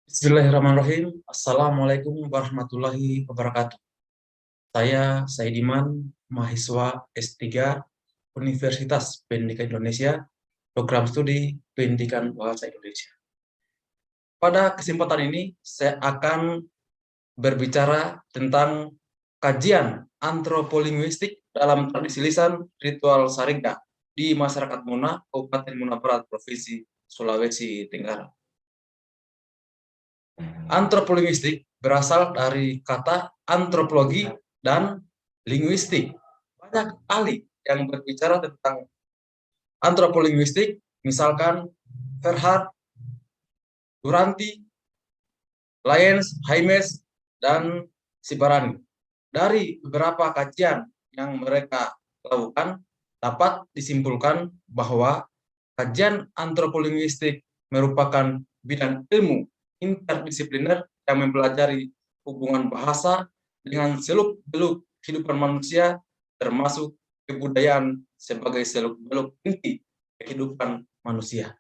Bismillahirrahmanirrahim. Assalamualaikum warahmatullahi wabarakatuh. Saya Saidiman, mahasiswa S3 Universitas Pendidikan Indonesia, program studi Pendidikan Bahasa Indonesia. Pada kesempatan ini, saya akan berbicara tentang kajian antropolinguistik dalam tradisi lisan ritual Saringga di masyarakat Muna, Kabupaten Muna Barat, Provinsi Sulawesi Tenggara. Antropolinguistik berasal dari kata antropologi dan linguistik. Banyak ahli yang berbicara tentang antropolinguistik, misalkan Verhard, Duranti, Lyons, Jaimes, dan Sibarani. Dari beberapa kajian yang mereka lakukan, dapat disimpulkan bahwa kajian antropolinguistik merupakan bidang ilmu interdisipliner yang mempelajari hubungan bahasa dengan seluk-beluk kehidupan manusia, termasuk kebudayaan sebagai seluk-beluk inti kehidupan manusia.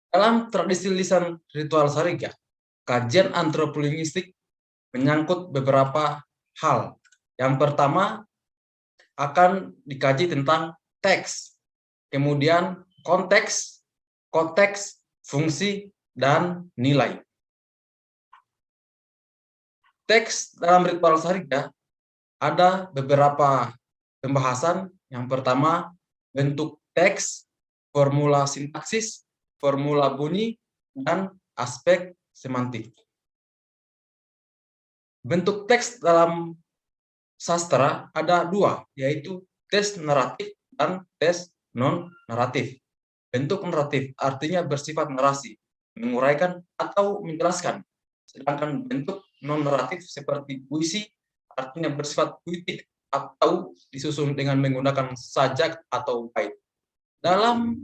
Dalam tradisi lisan ritual Saringga, kajian antropolinguistik menyangkut beberapa hal. Yang pertama, akan dikaji tentang teks, kemudian konteks, fungsi, dan nilai. Teks dalam ritual Saringga ada beberapa pembahasan. Yang pertama, bentuk teks, formula sintaksis, formula bunyi, dan aspek semantik. Bentuk teks dalam sastra ada dua, yaitu teks naratif dan teks non-naratif. Bentuk naratif artinya bersifat narasi, menguraikan atau menjelaskan. Sedangkan bentuk non-naratif seperti puisi artinya bersifat puitik atau disusun dengan menggunakan sajak atau bait. Dalam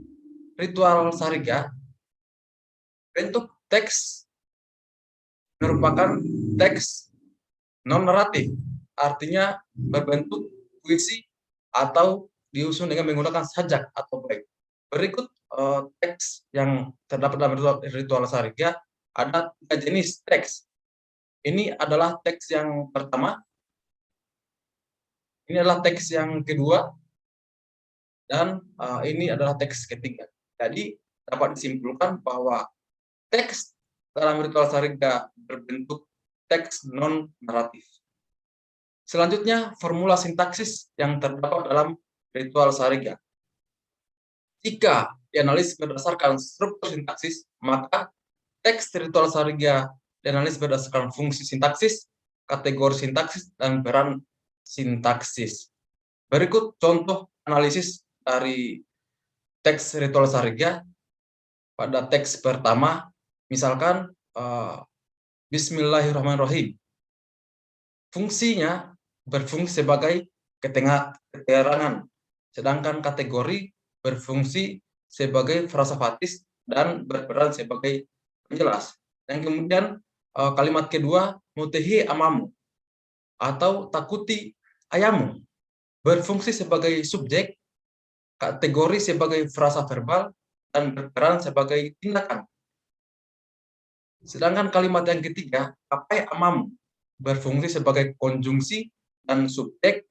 ritual Saringga, bentuk teks merupakan teks non-naratif, artinya berbentuk puisi atau disusun dengan menggunakan sajak atau bait. Berikut teks yang terdapat dalam ritual Saringga. Ada 3 jenis teks. Ini adalah teks yang pertama, ini adalah teks yang kedua, dan ini adalah teks ketiga. Jadi dapat disimpulkan bahwa teks dalam ritual Saringga berbentuk teks non-naratif. Selanjutnya, formula sintaksis yang terdapat dalam ritual Saringga. Jika dianalisis berdasarkan struktur sintaksis, maka teks ritual Saringga dianalisis berdasarkan fungsi sintaksis, kategori sintaksis, dan peran sintaksis. Berikut contoh analisis dari teks ritual Saringga. Pada teks pertama, misalkan Bismillahirrahmanirrahim. Fungsinya berfungsi sebagai keterangan, sedangkan kategori berfungsi sebagai frasafatis dan berperan sebagai penjelas. Dan kemudian kalimat kedua, mutehi amamu atau takuti ayamu, berfungsi sebagai subjek, kategori sebagai frasa verbal, dan berperan sebagai tindakan. Sedangkan kalimat yang ketiga, apai amamu, berfungsi sebagai konjungsi dan subjek,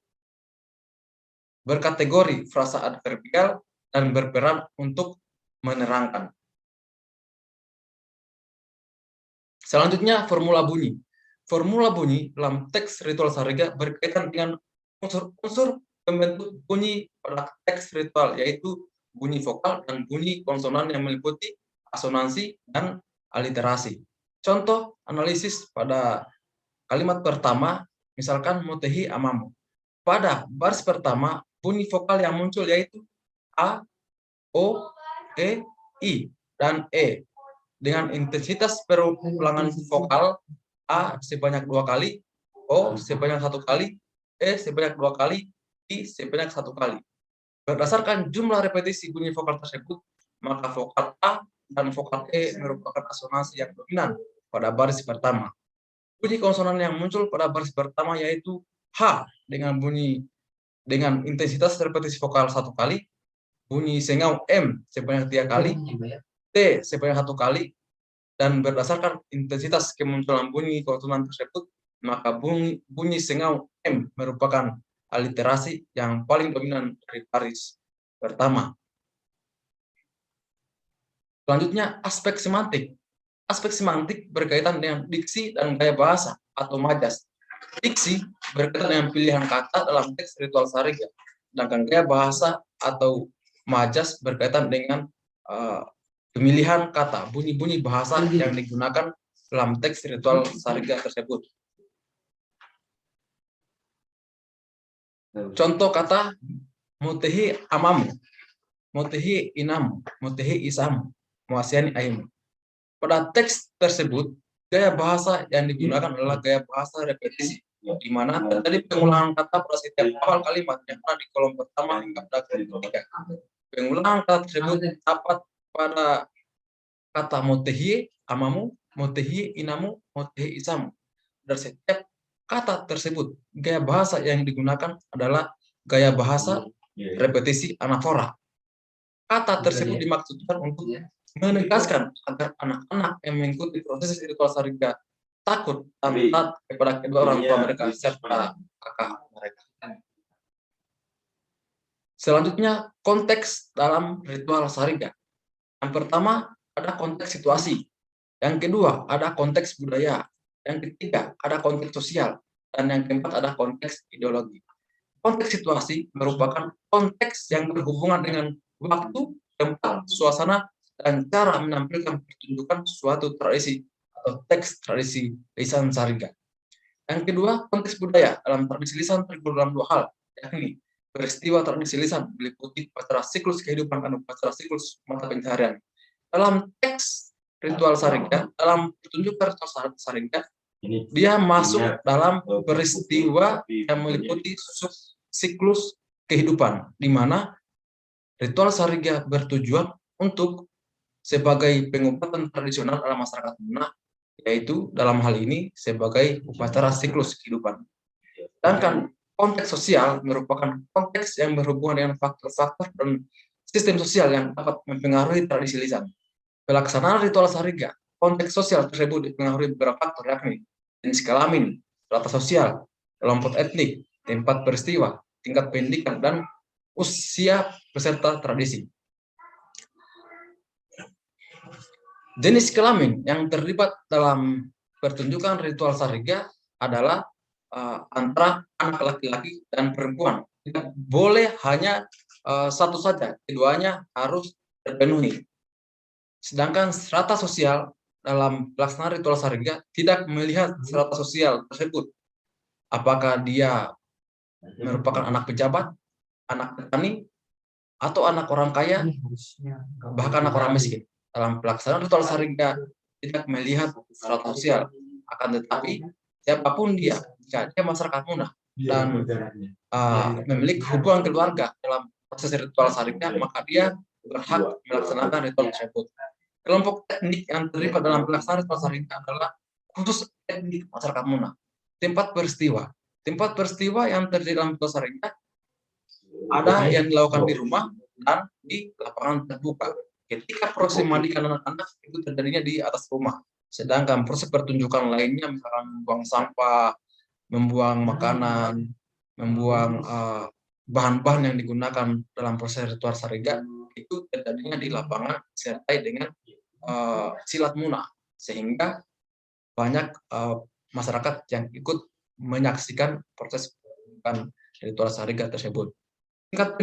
berkategori frasa adverbial, dan berperan untuk menerangkan. Selanjutnya, formula bunyi. Formula bunyi dalam teks ritual Saringga berkaitan dengan unsur-unsur pembentuk bunyi pada teks ritual, yaitu bunyi vokal dan bunyi konsonan yang meliputi asonansi dan aliterasi. Contoh analisis pada kalimat pertama, misalkan mutehi amamu. Pada baris pertama, bunyi vokal yang muncul yaitu A, O, E, I, dan E. Dengan intensitas perulangan vokal, A sebanyak 2 kali, O sebanyak 1 kali, E sebanyak 2 kali, I sebanyak 1 kali. Berdasarkan jumlah repetisi bunyi vokal tersebut, maka vokal A dan vokal E merupakan asonansi yang dominan pada baris pertama. Bunyi konsonan yang muncul pada baris pertama yaitu H dengan intensitas repetisi vokal 1 kali, bunyi sengau M sebanyak 3 kali, T sebanyak 1 kali, dan berdasarkan intensitas kemunculan bunyi konsonan tersebut, maka bunyi sengau M merupakan aliterasi yang paling dominan dari baris pertama. Selanjutnya, aspek semantik. Aspek semantik berkaitan dengan diksi dan gaya bahasa atau majas. Diksi berkaitan dengan pilihan kata dalam teks ritual Sariga, sedangkan gaya bahasa atau majas berkaitan dengan pemilihan kata, bunyi-bunyi bahasa yang digunakan dalam teks ritual Sariga tersebut. Contoh kata motehi amamu, motehi inamu, motehi isamu, muasiani aimu. Pada teks tersebut, gaya bahasa yang digunakan adalah gaya bahasa repetisi, di mana terjadi pengulangan kata pada setiap awal kalimat yang ada di kolom pertama hingga pada kolom ketiga. Pengulangan kata tersebut dapat pada kata motehi amamu, motehi inamu, motehi isamu. Dari setiap kata tersebut, gaya bahasa yang digunakan adalah gaya bahasa repetisi anafora. Kata tersebut dimaksudkan untuk menegaskan agar anak-anak yang mengikuti proses ritual Sariga takut dan taat kepada kedua orang tua mereka serta kakak mereka. Selanjutnya, konteks dalam ritual Sariga. Yang pertama, ada konteks situasi. Yang kedua, ada konteks budaya. Yang ketiga, ada konteks sosial. Dan yang keempat, ada konteks ideologi. Konteks situasi merupakan konteks yang berhubungan dengan waktu, tempat, suasana, dan cara menampilkan pertunjukan suatu tradisi atau teks tradisi lisan Sariga. Yang kedua, konteks budaya. Dalam tradisi lisan tergolong dalam 2 hal, yakni peristiwa tradisi lisan meliputi upacara siklus kehidupan dan upacara siklus mata pencaharian. Dalam teks ritual Sariga, dalam pertunjukan ritual Sariga, dia masuk dalam peristiwa yang meliputi siklus kehidupan, di mana ritual Sariga bertujuan untuk sebagai pengobatan tradisional dalam masyarakat Muna, yaitu dalam hal ini sebagai upacara siklus kehidupan. Sedangkan konteks sosial merupakan konteks yang berhubungan dengan faktor-faktor dan sistem sosial yang dapat mempengaruhi tradisi lisan. Pelaksanaan ritual Sariga, konteks sosial tersebut dipengaruhi beberapa faktor, yakni jenis kelamin, strata sosial, kelompok etnik, tempat peristiwa, tingkat pendidikan, dan usia peserta tradisi. Jenis kelamin yang terlibat dalam pertunjukan ritual Sariga adalah antara anak laki-laki dan perempuan. Tidak boleh hanya satu saja, keduanya harus terpenuhi. Sedangkan strata sosial dalam pelaksanaan ritual Sariga tidak melihat strata sosial tersebut. Apakah dia merupakan anak pejabat, anak petani, atau anak orang kaya, bahkan anak orang miskin. Dalam pelaksanaan ritual Sariga tidak melihat strata sosial. Akan tetapi, siapapun dia, jika dia masyarakat Muna dan memiliki hubungan keluarga dalam proses ritual Sariga, maka dia berhak melaksanakan ritual tersebut. Kelompok etnik yang terlibat dalam pelaksanaan ritual Sariga adalah khusus etnik masyarakat Muna. Tempat peristiwa yang terjadi dalam ritual Sariga ada yang dilakukan di rumah dan di lapangan terbuka. Ketika proses memandikan anak-anak itu terjadinya di atas rumah. Sedangkan proses pertunjukan lainnya, misalkan membuang sampah, membuang makanan, membuang bahan-bahan yang digunakan dalam proses ritual Sariga, itu terjadinya di lapangan disertai dengan silat Muna, sehingga banyak masyarakat yang ikut menyaksikan proses ritual Sariga tersebut. Tingkat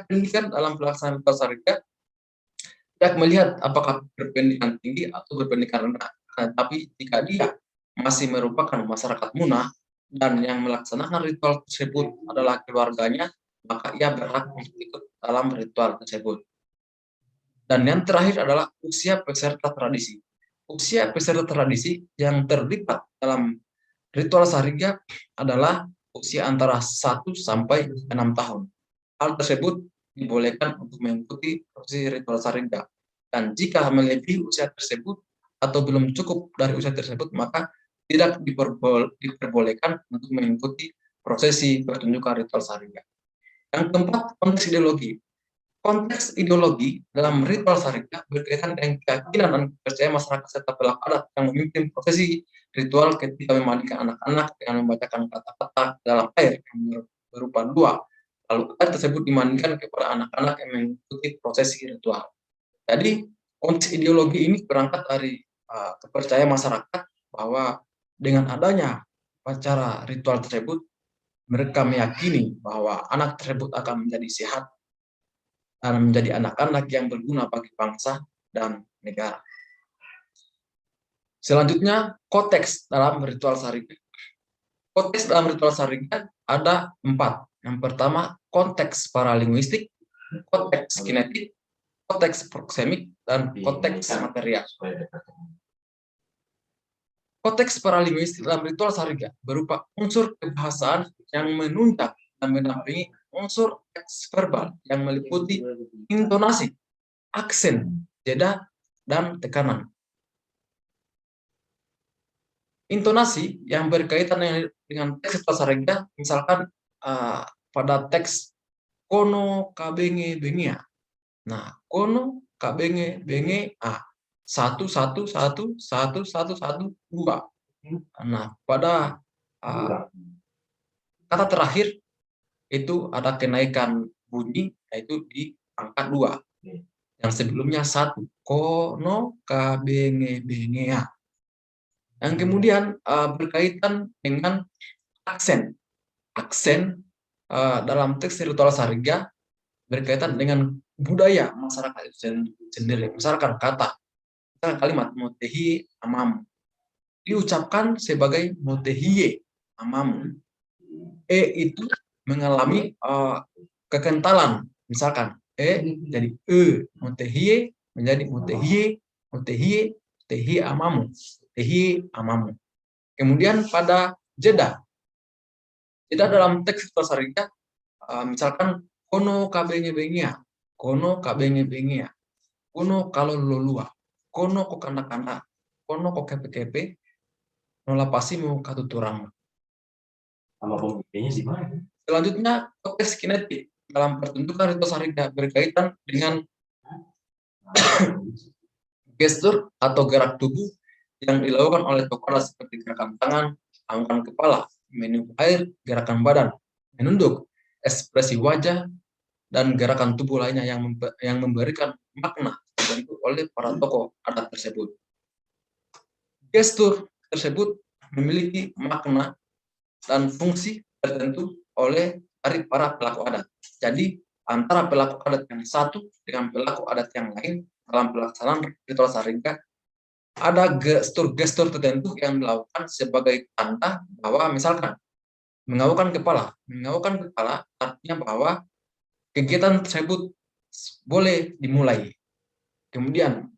pendidikan dalam pelaksanaan ritual Sariga tidak melihat apakah berpendidikan tinggi atau berpendidikan rendah, tapi jika dia masih merupakan masyarakat Muna dan yang melaksanakan ritual tersebut adalah keluarganya, maka ia berhak untuk ikut dalam ritual tersebut. Dan yang terakhir adalah usia peserta tradisi. Usia peserta tradisi yang terlibat dalam ritual Sariga adalah usia antara 1 sampai 6 tahun. Hal tersebut dibolehkan untuk mengikuti proses ritual Sariga. Dan jika melebihi usia tersebut atau belum cukup dari usia tersebut, maka tidak diperbolehkan untuk mengikuti prosesi pertunjukan ritual Sariga. Yang keempat, konteks ideologi. Konteks ideologi dalam ritual Sariga berkaitan dengan keyakinan dan kepercayaan masyarakat serta pelaku adat yang memimpin prosesi ritual ketika memandikan anak-anak dengan membacakan kata-kata dalam air yang berupa dua. Lalu air tersebut dimandikan kepada anak-anak yang mengikuti prosesi ritual. Jadi konteks ideologi ini berangkat dari kepercayaan masyarakat bahwa dengan adanya upacara ritual tersebut, mereka meyakini bahwa anak tersebut akan menjadi sehat dan menjadi anak-anak yang berguna bagi bangsa dan negara. Selanjutnya, konteks dalam ritual Sariga. Konteks dalam ritual Sariga ada 4. Yang pertama, konteks paralinguistik, konteks kinetik, konteks proksemik, dan konteks material. Konteks paralinguistik dalam ritual Sariga berupa unsur kebahasaan yang menunjang dan mendampingi unsur teks verbal yang meliputi intonasi, aksen, jeda, dan tekanan. Intonasi yang berkaitan dengan teks ritual Sariga, misalkan pada teks kono kabenge bengea. Nah, kono kabenge benge a. 1 1 1 1 1 1 2. Nah, pada kata terakhir itu ada kenaikan bunyi, yaitu di angka 2. Yang sebelumnya 1. Kono kabenge bengea. Yang kemudian berkaitan dengan aksen. Aksen dalam teks ritual Sariga berkaitan dengan budaya masyarakat itu sendiri. Misalkan kalimat motehi amamu diucapkan sebagai motehiye amamu. Itu mengalami kekentalan. Misalkan jadi motehiye menjadi motehiye, motehiye, motehiye amamu, motehiye amamu. Kemudian pada jeda dalam teks ritual Sariga, misalkan kono kabenge bengea, kono kabenge bengea, kono kalau lolua, kono ko kanda-kanda, kono ko kepe-kepe, nola pasi mau katuturang. Sama pemimpinnya di mana? Selanjutnya, konteks kinetik dalam pertunjukan ritual Sariga berkaitan dengan gestur atau gerak tubuh yang dilakukan oleh tokoh seperti gerakan tangan, angkat kepala, meniup air, gerakan badan, menunduk, ekspresi wajah, dan gerakan tubuh lainnya yang memberikan makna tertentu oleh para tokoh adat tersebut. Gestur tersebut memiliki makna dan fungsi tertentu dari para pelaku adat. Jadi antara pelaku adat yang satu dengan pelaku adat yang lain dalam pelaksanaan ritual Sariga ada gestur-gestur tertentu yang dilakukan sebagai tanda bahwa misalkan mengaukkan kepala. Mengaukkan kepala artinya bahwa kegiatan tersebut boleh dimulai. Kemudian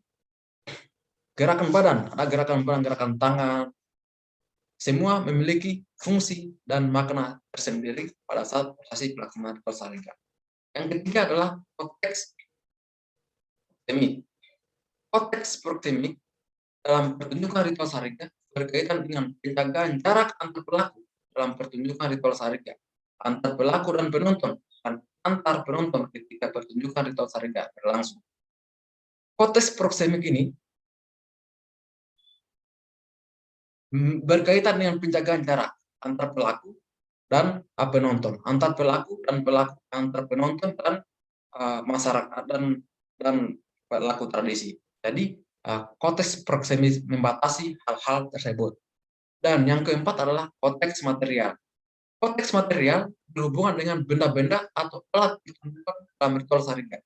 gerakan badan, ada gerakan badan, gerakan tangan. Semua memiliki fungsi dan makna tersendiri pada saat prosesi pelaksanaan ritual Sariga. Yang ketiga adalah konteks proksemik. Konteks proksemik dalam pertunjukan ritual Sariga berkaitan dengan penjagaan jarak antar pelaku dalam pertunjukan ritual Sariga, antar pelaku dan penonton, dan antar penonton ketika pertunjukan ritual Sariga berlangsung. Konteks proksemik ini berkaitan dengan penjagaan jarak antar pelaku dan penonton, antar pelaku, antar penonton dan masyarakat dan pelaku tradisi. Jadi konteks proksemik membatasi hal-hal tersebut. Dan yang keempat adalah konteks material. Konteks material berhubungan dengan benda-benda atau alat dalam ritual Sariga.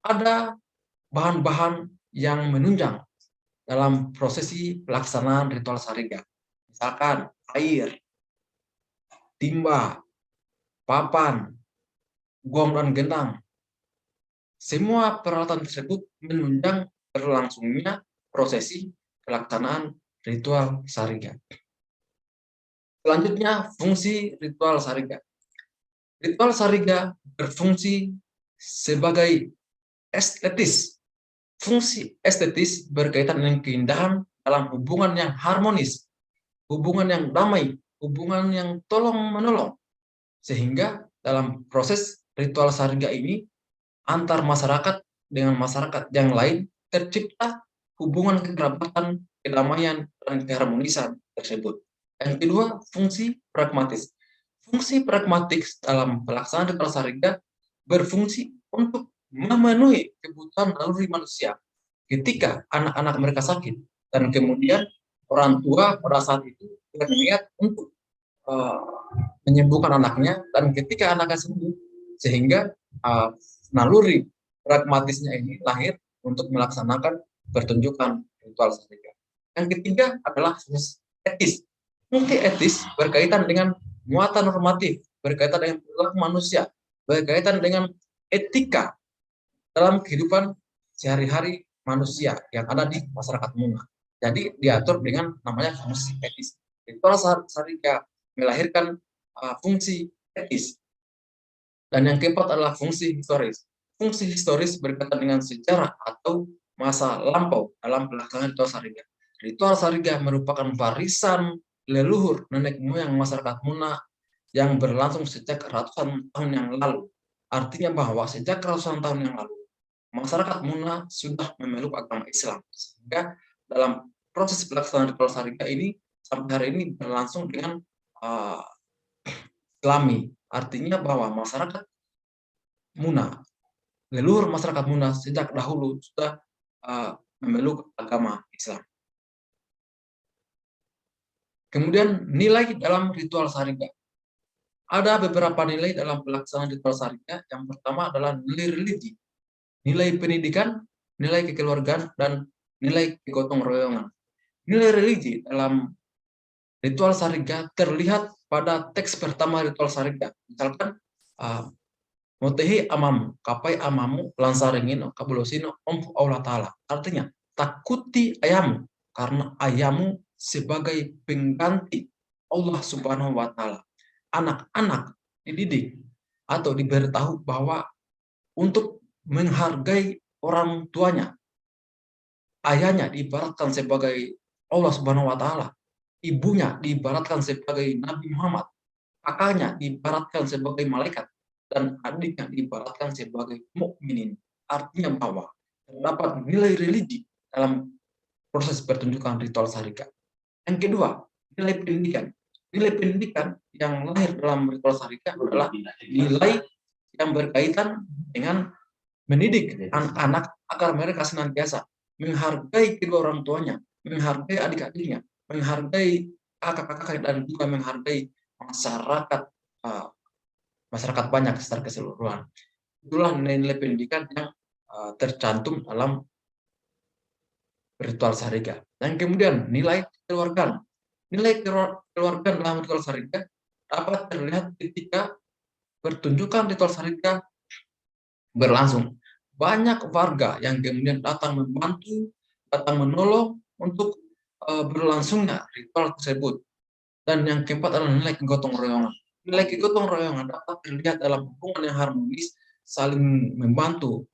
Ada bahan-bahan yang menunjang dalam prosesi pelaksanaan ritual Sariga. Misalkan air, timba, papan, gong dan gendang. Semua peralatan tersebut menunjang berlangsungnya prosesi pelaksanaan ritual Sariga. Selanjutnya, fungsi ritual Sariga. Ritual Sariga berfungsi sebagai estetis. Fungsi estetis berkaitan dengan keindahan dalam hubungan yang harmonis, hubungan yang damai, hubungan yang tolong-menolong. Sehingga dalam proses ritual Sariga ini antar masyarakat dengan masyarakat yang lain tercipta hubungan kekerabatan, kedamaian, dan keharmonisan tersebut. Yang kedua, fungsi pragmatis. Fungsi pragmatis dalam pelaksanaan ritual Sariga berfungsi untuk memenuhi kebutuhan naluri manusia ketika anak-anak mereka sakit, dan kemudian orang tua pada saat itu berniat untuk uh, menyembuhkan anaknya, dan ketika anaknya sembuh, sehingga uh, naluri pragmatisnya ini lahir untuk melaksanakan pertunjukan ritual Sariga. Yang ketiga adalah etis. Fungsi etis berkaitan dengan muatan normatif, berkaitan dengan perilaku manusia, berkaitan dengan etika dalam kehidupan sehari-hari manusia yang ada di masyarakat Muna. Jadi diatur dengan namanya fungsi etis. Ritual Sariga melahirkan fungsi etis. Dan yang keempat adalah fungsi historis. Fungsi historis berkaitan dengan sejarah atau masa lampau dalam pelaksanaan ritual Sariga. Ritual Sariga merupakan warisan leluhur nenek moyang masyarakat Muna yang berlangsung sejak ratusan tahun yang lalu. Artinya bahwa sejak ratusan tahun yang lalu, masyarakat Muna sudah memeluk agama Islam. Sehingga dalam proses pelaksanaan ritual Sariga ini sampai hari ini berlangsung dengan Islami. Artinya bahwa masyarakat Muna, leluhur masyarakat Muna sejak dahulu sudah memeluk agama Islam. Kemudian nilai dalam ritual Sariga. Ada beberapa nilai dalam pelaksanaan ritual Sariga. Yang pertama adalah nilai religi, nilai pendidikan, nilai kekeluargaan, dan nilai kegotong royongan. Nilai religi dalam ritual Sariga terlihat pada teks pertama ritual Sariga. Misalkan, Motehi amamu, kapai amamu, lansaringino, kabulosino, omfu Allah Ta'ala. Artinya, takuti ayamu, karena ayamu sebagai pengganti Allah Subhanahu wa Ta'ala. Anak-anak dididik atau diberitahu bahwa untuk menghargai orang tuanya, ayahnya diibaratkan sebagai Allah Subhanahu wa Ta'ala, ibunya diibaratkan sebagai Nabi Muhammad, kakaknya diibaratkan sebagai malaikat, dan adiknya diibaratkan sebagai mukminin. Artinya bahwa terdapat nilai religi dalam proses pertunjukan ritual Sariga. Yang kedua, nilai pendidikan. Nilai pendidikan yang lahir dalam ritual Sariga adalah nilai yang berkaitan dengan mendidik anak-anak agar mereka senantiasa menghargai kedua orang tuanya, menghargai adik-adiknya, menghargai kakak-kakak, dan juga menghargai masyarakat banyak secara keseluruhan. Itulah nilai-nilai pendidikan yang tercantum dalam ritual Sariga. Dan kemudian nilai kekeluargaan. Nilai kekeluargaan dalam ritual Sariga dapat terlihat ketika pertunjukan ritual Sariga berlangsung. Banyak warga yang kemudian datang membantu, datang menolong untuk berlangsungnya ritual tersebut. Dan yang keempat adalah nilai kegotong royongan. Nilai kegotong royongan dapat terlihat dalam hubungan yang harmonis, saling membantu,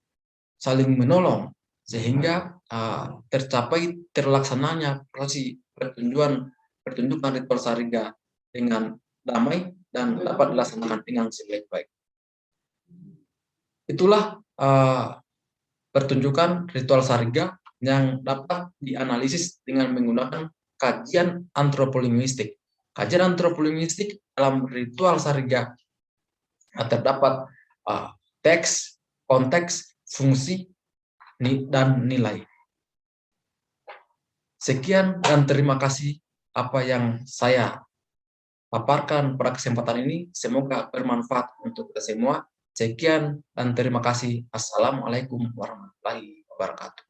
saling menolong, sehingga tercapai terlaksananya proses pertunjukan ritual Sariga dengan damai dan dapat dilaksanakan dengan sebaik-baik. Itulah pertunjukan ritual Sariga yang dapat dianalisis dengan menggunakan kajian antropolinguistik. Kajian antropolinguistik dalam ritual Sariga terdapat teks, konteks, fungsi, dan nilai. Sekian dan terima kasih apa yang saya paparkan pada kesempatan ini. Semoga bermanfaat untuk kita semua. Sekian dan terima kasih. Assalamualaikum warahmatullahi wabarakatuh.